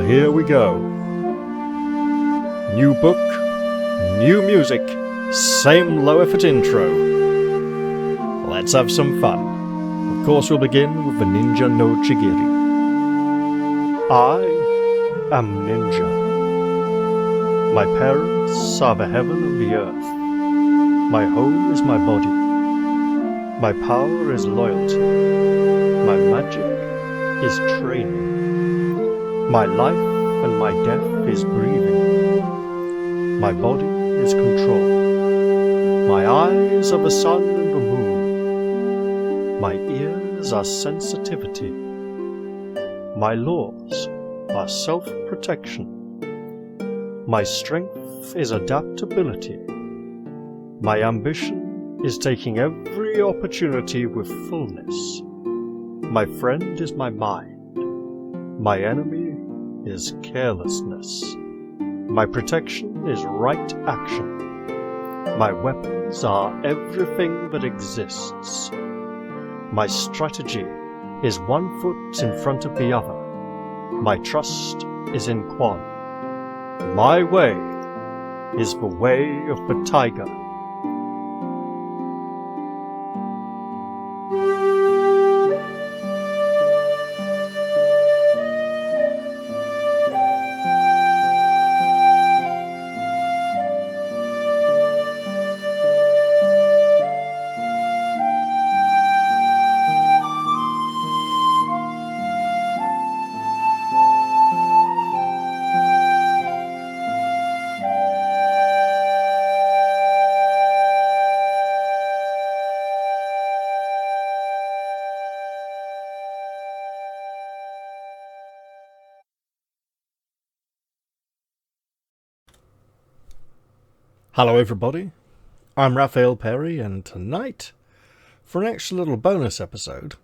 here we go. New book, new music, same low-effort intro. Let's have some fun. Of course, we'll begin with the Ninja no Chigiri. I am Ninja. My parents are the heaven and the earth. My home is my body. My power is loyalty. My magic is training. My life and my death is breathing. My body is control. My eyes are the sun and the moon. My ears are sensitivity. My laws are self-protection. My strength is adaptability. My ambition is taking every opportunity with fullness. My friend is my mind. My enemy is carelessness. My protection is right action. My weapons are everything that exists. My strategy is one foot in front of the other. My trust is in Quan. My way is the way of the tiger. Hello everybody, I'm Raphael Perry, and tonight, for an extra little bonus episode,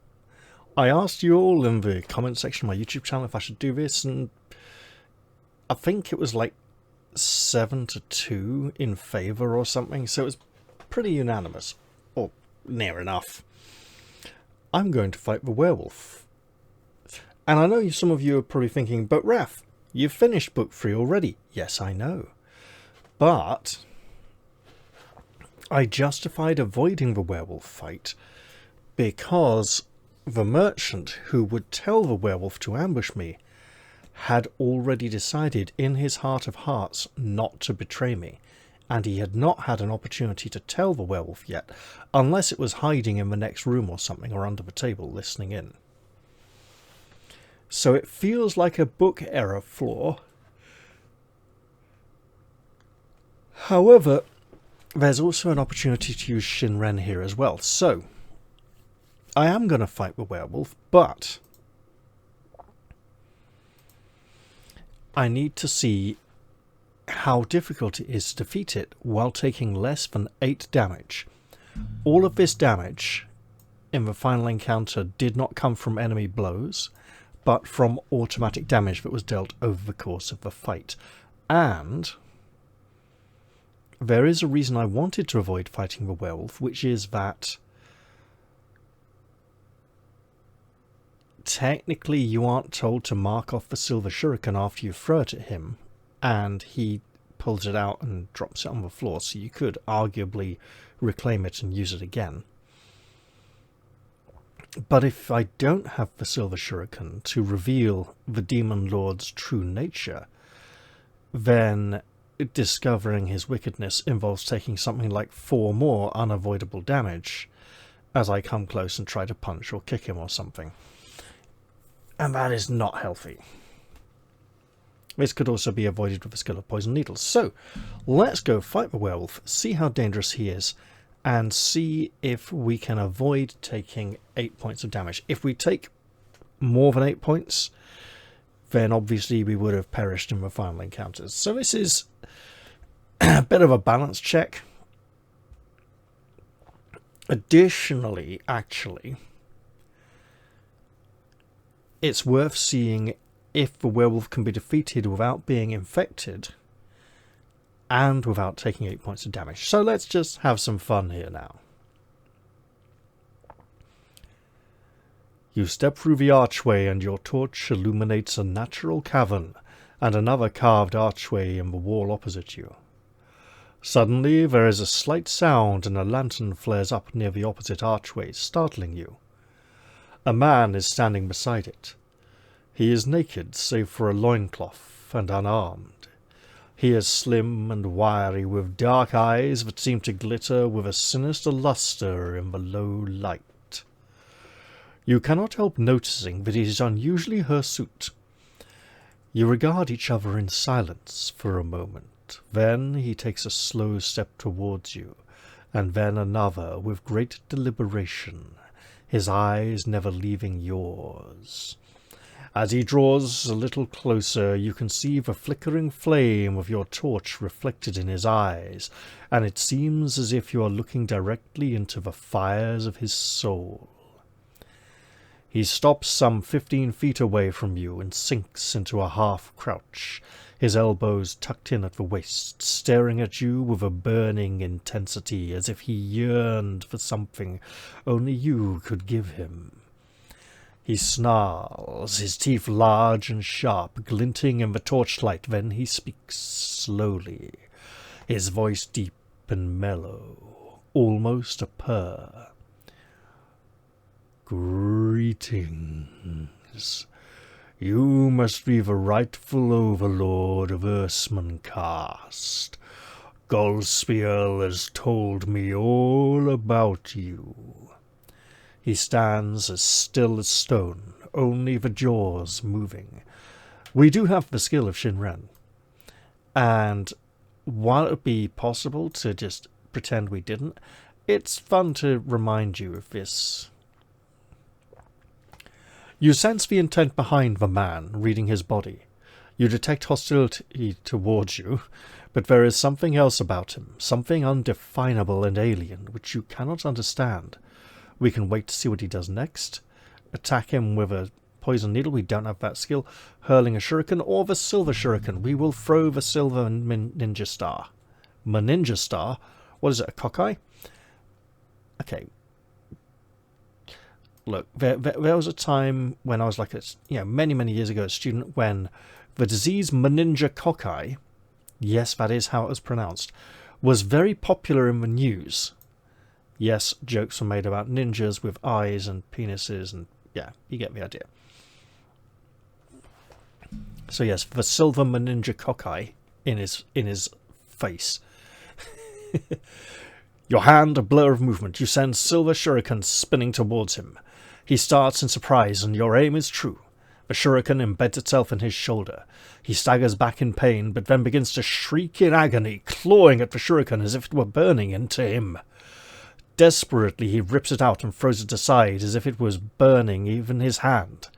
I asked you all in the comment section of my YouTube channel if I should do this, and I think it was like 7-2 in favour or something, so it was pretty unanimous, or near enough. I'm going to fight the werewolf. And I know some of you are probably thinking, but Raph, you've finished book 3 already. Yes, I know. But I justified avoiding the werewolf fight because the merchant who would tell the werewolf to ambush me had already decided in his heart of hearts not to betray me, and he had not had an opportunity to tell the werewolf yet, unless it was hiding in the next room or something, or under the table listening in. So it feels like a book error flaw. However, there's also an opportunity to use Shinren here as well. So, I am going to fight the werewolf, but I need to see how difficult it is to defeat it while taking less than 8 damage. All of this damage in the final encounter did not come from enemy blows, but from automatic damage that was dealt over the course of the fight. And there is a reason I wanted to avoid fighting the werewolf, which is that technically you aren't told to mark off the silver shuriken after you throw it at him, and he pulls it out and drops it on the floor, so you could arguably reclaim it and use it again. But if I don't have the silver shuriken to reveal the demon lord's true nature, then discovering his wickedness involves taking something like 4 more unavoidable damage as I come close and try to punch or kick him or something. And that is not healthy. This could also be avoided with the skill of poison needles. So, let's go fight the werewolf, see how dangerous he is, and see if we can avoid taking 8 points of damage. If we take more than 8 points, then obviously we would have perished in the final encounters. So this is a bit of a balance check. Additionally, actually, it's worth seeing if the werewolf can be defeated without being infected and without taking 8 points of damage. So let's just have some fun here now. You step through the archway and your torch illuminates a natural cavern and another carved archway in the wall opposite you. Suddenly there is a slight sound and a lantern flares up near the opposite archway, startling you. A man is standing beside it. He is naked save for a loincloth and unarmed. He is slim and wiry, with dark eyes that seem to glitter with a sinister luster in the low light. You cannot help noticing that it is unusually hirsute. You regard each other in silence for a moment. Then he takes a slow step towards you, and then another with great deliberation, his eyes never leaving yours. As he draws a little closer, you can see the flickering flame of your torch reflected in his eyes, and it seems as if you are looking directly into the fires of his soul. He stops some 15 feet away from you and sinks into a half-crouch, his elbows tucked in at the waist, staring at you with a burning intensity, as if he yearned for something only you could give him. He snarls, his teeth large and sharp, glinting in the torchlight. Then he speaks slowly, his voice deep and mellow, almost a purr. "Greetings. You must be the rightful overlord of Irsmuncast. Golspiel has told me all about you." He stands as still as stone, only the jaws moving. We do have the skill of Shinren, and while it would be possible to just pretend we didn't, it's fun to remind you of this. You sense the intent behind the man, reading his body. You detect hostility towards you, but there is something else about him, something undefinable and alien, which you cannot understand. We can wait to see what he does next. Attack him with a poison needle, we don't have that skill. Hurling a shuriken, or the silver shuriken. We will throw the silver ninja star. Ninja star? What is it, a cockeye? Okay. Look, there was a time when I was like, many years ago, a student, when the disease meningococci, yes, that is how it was pronounced, was very popular in the news. Yes, jokes were made about ninjas with eyes and penises, and yeah, you get the idea. So yes, the silver meningococci in his face. Your hand, a blur of movement. You send silver shurikens spinning towards him. He starts in surprise, and your aim is true. The shuriken embeds itself in his shoulder. He staggers back in pain, but then begins to shriek in agony, clawing at the shuriken as if it were burning into him. Desperately, he rips it out and throws it aside as if it was burning even his hand.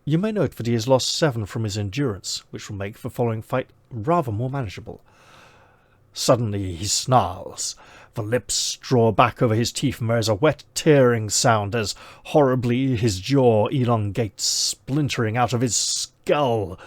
You may note that he has lost 7 from his endurance, which will make the following fight rather more manageable. Suddenly, he snarls. The lips draw back over his teeth, and there is a wet, tearing sound as horribly his jaw elongates, splintering out of his skull.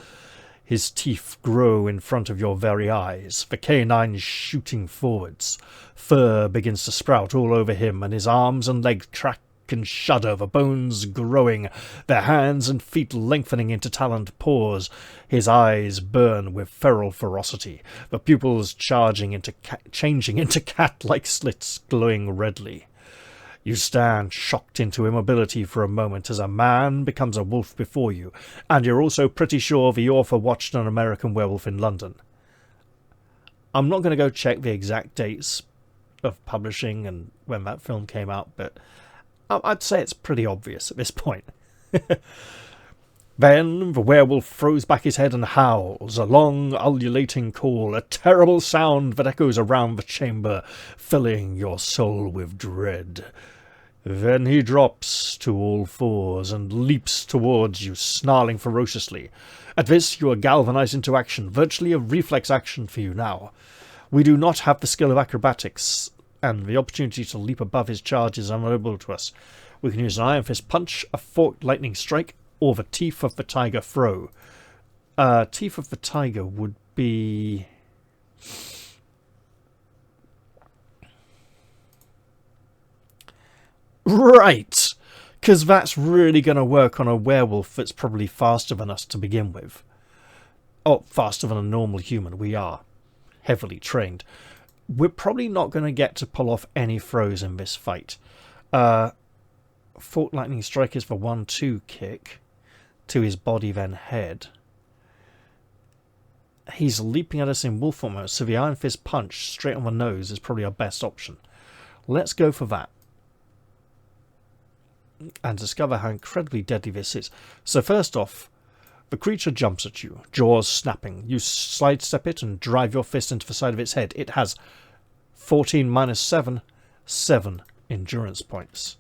His teeth grow in front of your very eyes, the canines shooting forwards. Fur begins to sprout all over him, and his arms and legs crack and shudder, the bones growing, their hands and feet lengthening into taloned paws. His eyes burn with feral ferocity, the pupils changing into cat-like slits glowing redly. You stand shocked into immobility for a moment as a man becomes a wolf before you, and you're also pretty sure the author watched an American Werewolf in London. I'm not going to go check the exact dates of publishing and when that film came out, but I'd say it's pretty obvious at this point. Then the werewolf throws back his head and howls, a long, ululating call, a terrible sound that echoes around the chamber, filling your soul with dread. Then he drops to all fours and leaps towards you, snarling ferociously. At this, you are galvanized into action, virtually a reflex action for you now. We do not have the skill of acrobatics, and the opportunity to leap above his charge is unavailable to us. We can use an iron fist punch, a forked lightning strike, or the teeth of the tiger throw. Teeth of the tiger would be... Right! Because that's really going to work on a werewolf that's probably faster than us to begin with. Oh, faster than a normal human. We are heavily trained. We're probably not going to get to pull off any throws in this fight. Fork Lightning Strike is for 1-2 kick to his body, then head. He's leaping at us in wolf form, so the Iron Fist punch straight on the nose is probably our best option. Let's go for that. And discover how incredibly deadly this is. So first off, the creature jumps at you, jaws snapping. You sidestep it and drive your fist into the side of its head. It has 14 minus 7, 7 endurance points.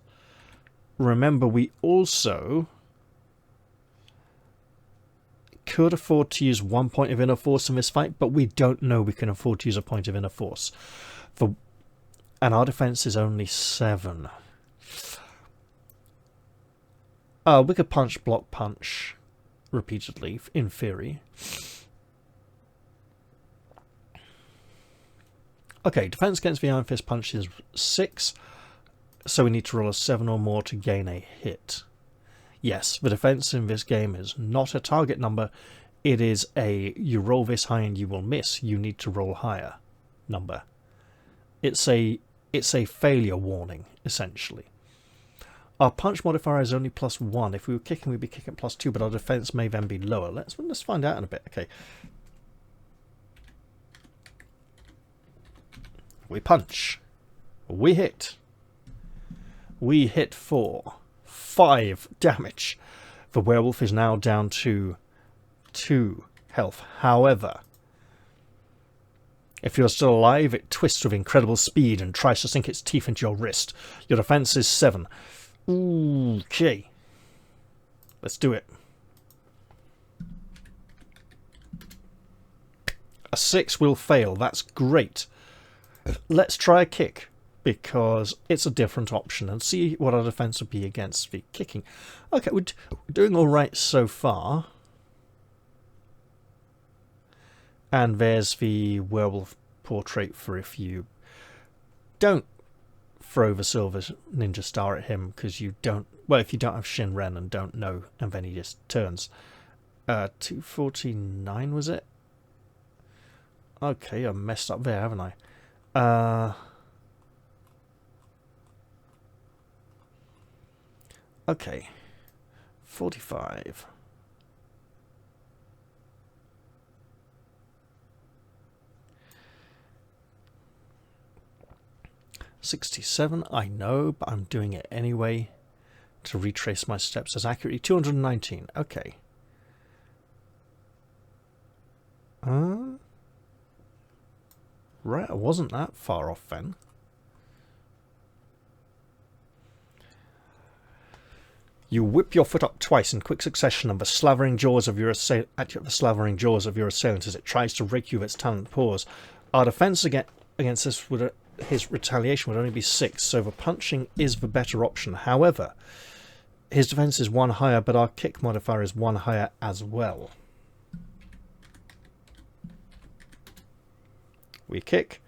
Remember, we also could afford to use 1 point of inner force in this fight, but we don't know we can afford to use a point of inner force. And our defense is only 7. We could punch, block, punch repeatedly, in theory. Okay, defense against the Iron Fist punch is 6, so we need to roll a 7 or more to gain a hit. Yes, the defense in this game is not a target number. It is a you roll this high and you will miss. You need to roll higher number. It's a failure warning, essentially. Our punch modifier is only +1. If we were kicking, we'd be kicking +2, but our defense may then be lower. Let's find out in a bit. Okay. We punch. We hit. We hit for 5 damage. The werewolf is now down to 2 health. However, if you're still alive, it twists with incredible speed and tries to sink its teeth into your wrist. Your defense is 7. Okay. Let's do it. A 6 will fail. That's great. Let's try a kick, because it's a different option, and see what our defense would be against the kicking. Okay, we're doing all right so far. And there's the werewolf portrait for if you don't throw the silver ninja star at him, because you don't, well, if you don't have Shinren and don't know, and then he just turns. 249 was it? Okay, I messed up there, haven't I? Okay, 45. $67, I know, but I'm doing it anyway to retrace my steps as accurately. 219, okay. Right, I wasn't that far off then. You whip your foot up twice in quick succession at the slavering jaws of your assailant as it tries to rake you with its taloned paws. Our defense against this his retaliation would only be 6, so the punching is the better option. However, his defense is 1 higher, but our kick modifier is 1 higher as well. We kick,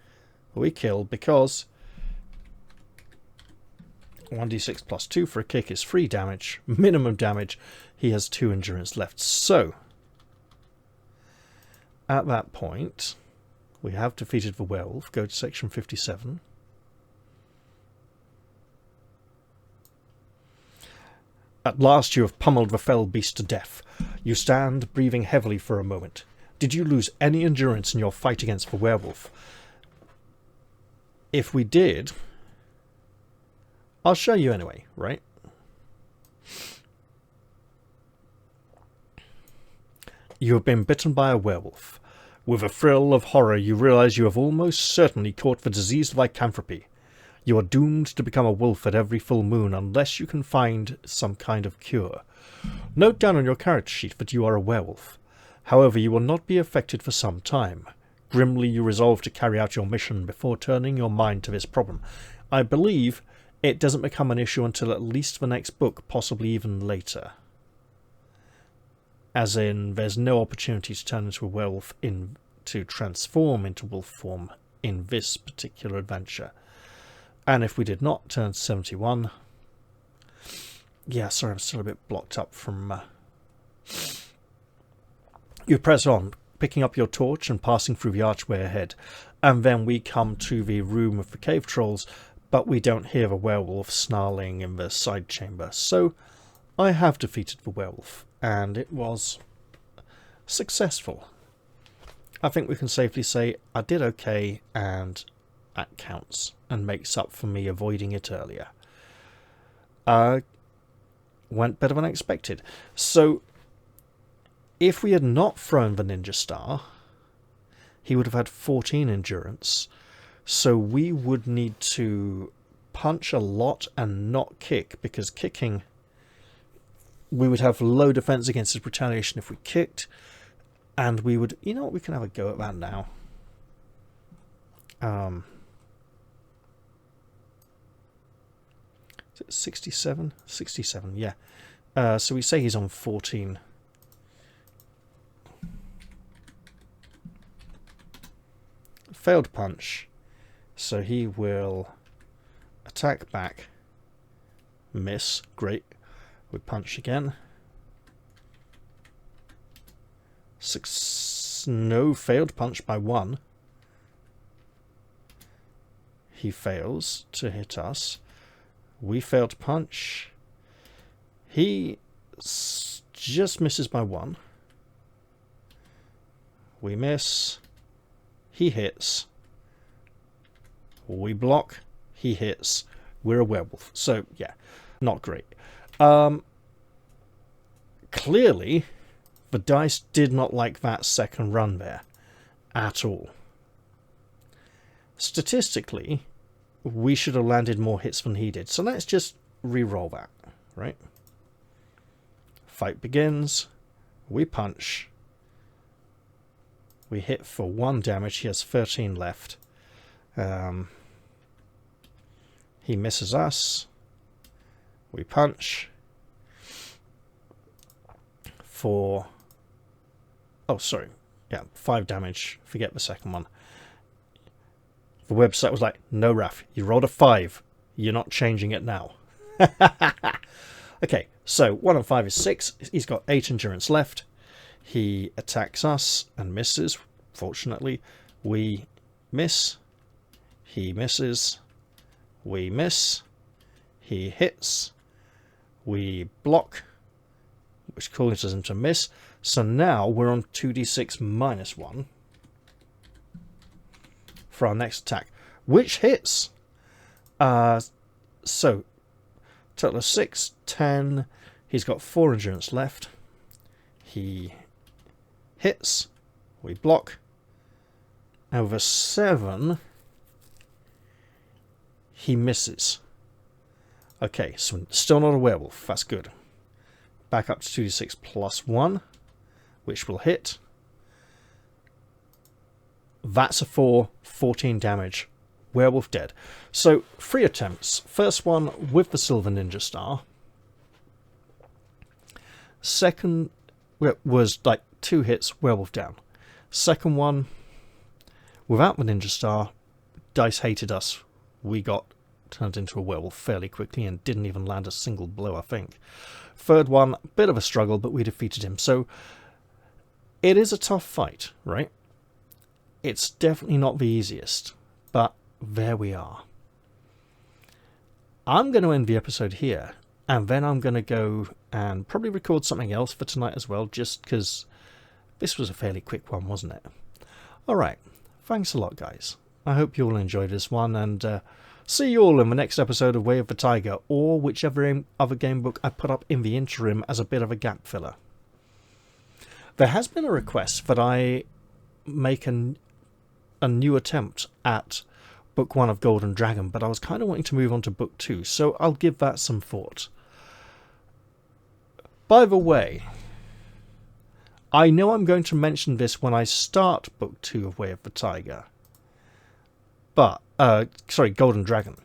we kill, because 1d6 plus 2 for a kick is 3 damage, minimum damage. He has 2 endurance left. So, at that point, we have defeated the werewolf. Go to section 57. At last you have pummeled the fell beast to death. You stand, breathing heavily for a moment. Did you lose any endurance in your fight against the werewolf? If we did, I'll show you anyway, right? You have been bitten by a werewolf. With a thrill of horror, you realize you have almost certainly caught the diseased lycanthropy. You are doomed to become a wolf at every full moon unless you can find some kind of cure. Note down on your character sheet that you are a werewolf. However, you will not be affected for some time. Grimly, you resolve to carry out your mission before turning your mind to this problem. I believe it doesn't become an issue until at least the next book, possibly even later. As in, there's no opportunity to turn into a werewolf to transform into wolf form in this particular adventure. And if we did not turn 71... Yeah, sorry, I'm still a bit blocked up from... You press on. picking up your torch and passing through the archway ahead, and then we come to the room of the cave trolls, but we don't hear the werewolf snarling in the side chamber. So I have defeated the werewolf, and it was successful. I think we can safely say I did okay, and that counts and makes up for me avoiding it earlier. Went better than I expected. So if we had not thrown the ninja star, he would have had 14 endurance. So we would need to punch a lot and not kick, because kicking, we would have low defense against his retaliation if we kicked, and we would, you know what, we can have a go at that now. Is it 67? 67, yeah. So we say he's on 14. Failed punch, so he will attack back, miss, great, we punch again, no, failed punch by 1, he fails to hit us, we fail to punch, he just misses by 1, we miss, he hits, we block, he hits, we're a werewolf. So, yeah, not great. Clearly, the dice did not like that second run there at all. Statistically, we should have landed more hits than he did. So let's just re-roll that, right? Fight begins, we punch. We hit for 1 damage. He has 13 left. He misses us. We punch. For... oh, sorry. Yeah, 5 damage. Forget the second one. The website was like, no, Raf, you rolled a 5. You're not changing it now. Okay, so 1 and 5 is 6. He's got 8 endurance left. He attacks us and misses. Fortunately, we miss. He misses. We miss. He hits. We block, which causes him to miss. So now we're on 2d6 minus 1 for our next attack, which hits. So, total of 6, 10. He's got 4 endurance left. He hits, we block, over 7, he misses. Okay, so still not a werewolf, that's good. Back up to 2d6 plus 1, which will hit. That's a 4, 14 damage. Werewolf dead. So, 3 attempts. First one with the silver ninja star. Second was like 2 hits, werewolf down. Second one, without the ninja star, dice hated us. We got turned into a werewolf fairly quickly and didn't even land a single blow, I think. Third one, bit of a struggle, but we defeated him. So it is a tough fight, right? It's definitely not the easiest, but there we are. I'm going to end the episode here, and then I'm going to go and probably record something else for tonight as well, just because this was a fairly quick one, wasn't it? Alright, thanks a lot, guys. I hope you all enjoyed this one, and see you all in the next episode of Way of the Tiger, or whichever other game book I put up in the interim as a bit of a gap filler. There has been a request that I make a new attempt at Book 1 of Golden Dragon, but I was kind of wanting to move on to Book 2, so I'll give that some thought. By the way, I know I'm going to mention this when I start Book 2 of Way of the Tiger. But, Golden Dragon.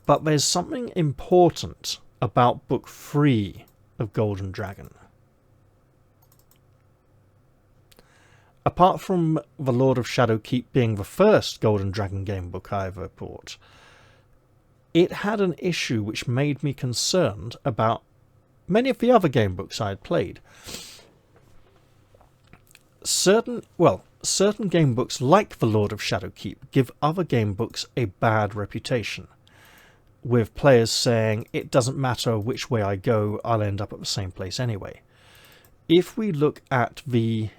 But there's something important about Book 3 of Golden Dragon. Apart from The Lord of Shadowkeep being the first Golden Dragon game book I ever bought, it had an issue which made me concerned about many of the other game books I had played. certain game books like The Lord of Shadowkeep give other game books a bad reputation, with players saying, it doesn't matter which way I go, I'll end up at the same place anyway. If we look at the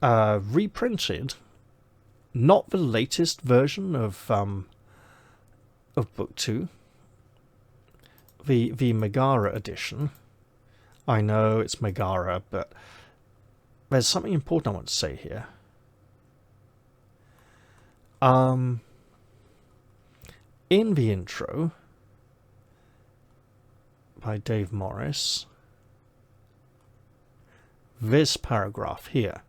reprinted, not the latest version of Book 2, the Megara edition. I know it's Megara, but there's something important I want to say here. In the intro by Dave Morris, this paragraph here,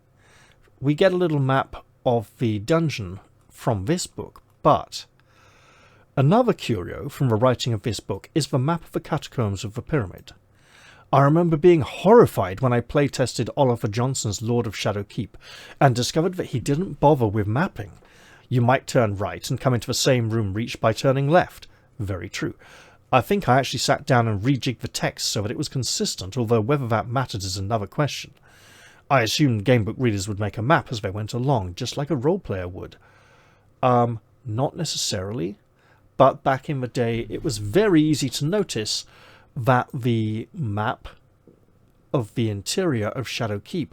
we get a little map of the dungeon from this book, but another curio from the writing of this book is the map of the catacombs of the pyramid. I remember being horrified when I playtested Oliver Johnson's Lord of Shadowkeep and discovered that he didn't bother with mapping. You might turn right and come into the same room reached by turning left. Very true. I think I actually sat down and rejigged the text so that it was consistent, although whether that mattered is another question. I assumed gamebook readers would make a map as they went along, just like a role player would. Not necessarily, but back in the day it was very easy to notice that the map of the interior of Shadowkeep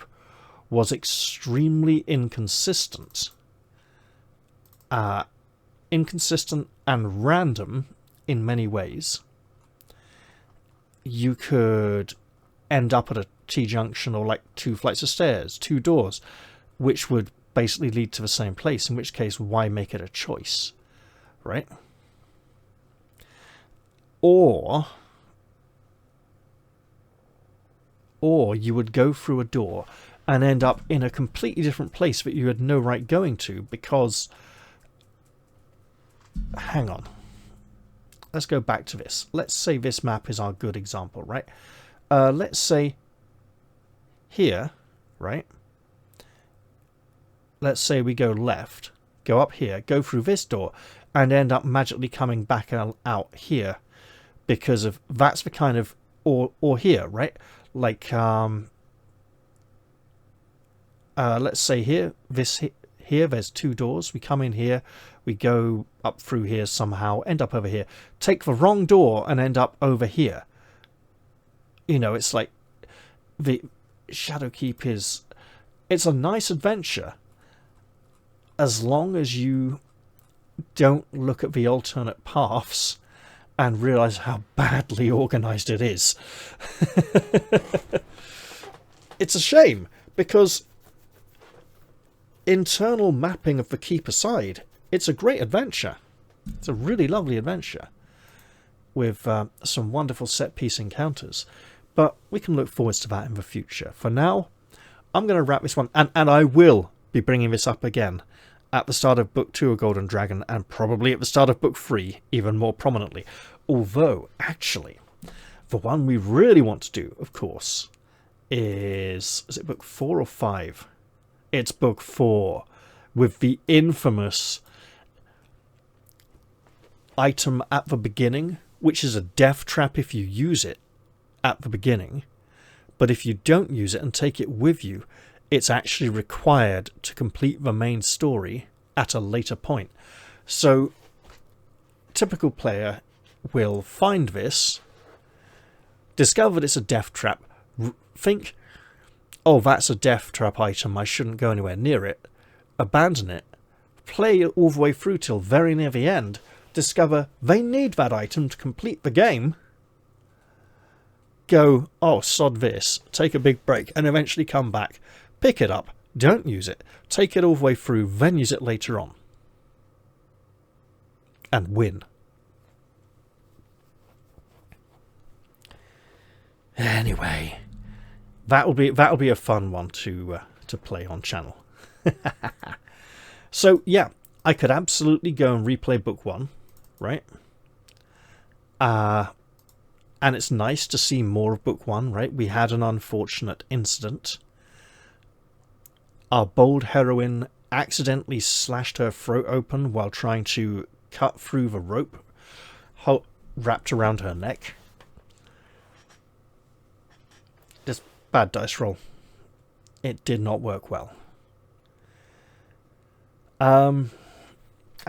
was extremely inconsistent. Inconsistent and random in many ways. You could end up at a T-junction or like 2 flights of stairs, 2 doors, which would basically lead to the same place, in which case why make it a choice, right? Or you would go through a door and end up in a completely different place that you had no right going to because... Hang on. Let's go back to this. Let's say this map is our good example, right? Let's say here, right? Let's say we go left, go up here, go through this door, and end up magically coming back out here because of that's the kind of or here, right? Like let's say here, here there's 2 doors. We come in here, we go up through here somehow, end up over here, take the wrong door and end up over here. You know, it's like the Shadowkeep is, it's a nice adventure as long as you don't look at the alternate paths and realize how badly organized it is. It's a shame because internal mapping of the keep aside, it's a great adventure. It's a really lovely adventure with some wonderful set-piece encounters. But we can look forward to that in the future. For now, I'm going to wrap this one, and I will be bringing this up again at the start of Book 2 of Golden Dragon, and probably at the start of Book 3, even more prominently. Although, actually, the one we really want to do, of course, is it Book 4 or 5? It's Book 4, with the infamous item at the beginning, which is a death trap if you use it at the beginning, but if you don't use it and take it with you, it's actually required to complete the main story at a later point. So, typical player will find this, discover that it's a death trap, think, oh, that's a death trap item, I shouldn't go anywhere near it, abandon it, play it all the way through till very near the end, discover they need that item to complete the game, go, oh, sod this, take a big break, and eventually come back, pick it up, don't use it, take it all the way through, then use it later on, and win. Anyway, that'll be a fun one to play on channel. So yeah, I could absolutely go and replay Book 1, right? And it's nice to see more of Book 1, right? We had an unfortunate incident. Our bold heroine accidentally slashed her throat open while trying to cut through the rope wrapped around her neck. Just bad dice roll. it did not work well. And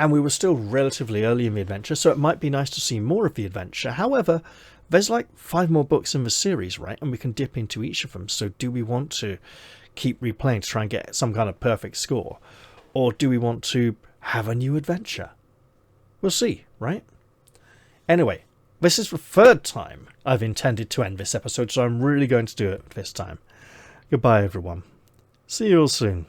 we were still relatively early in the adventure, so it might be nice to see more of the adventure. However, there's like 5 more books in the series, right? And we can dip into each of them. So do we want to keep replaying to try and get some kind of perfect score? Or do we want to have a new adventure? We'll see, right? Anyway, this is the 3rd time I've intended to end this episode, so I'm really going to do it this time. Goodbye, everyone. See you all soon.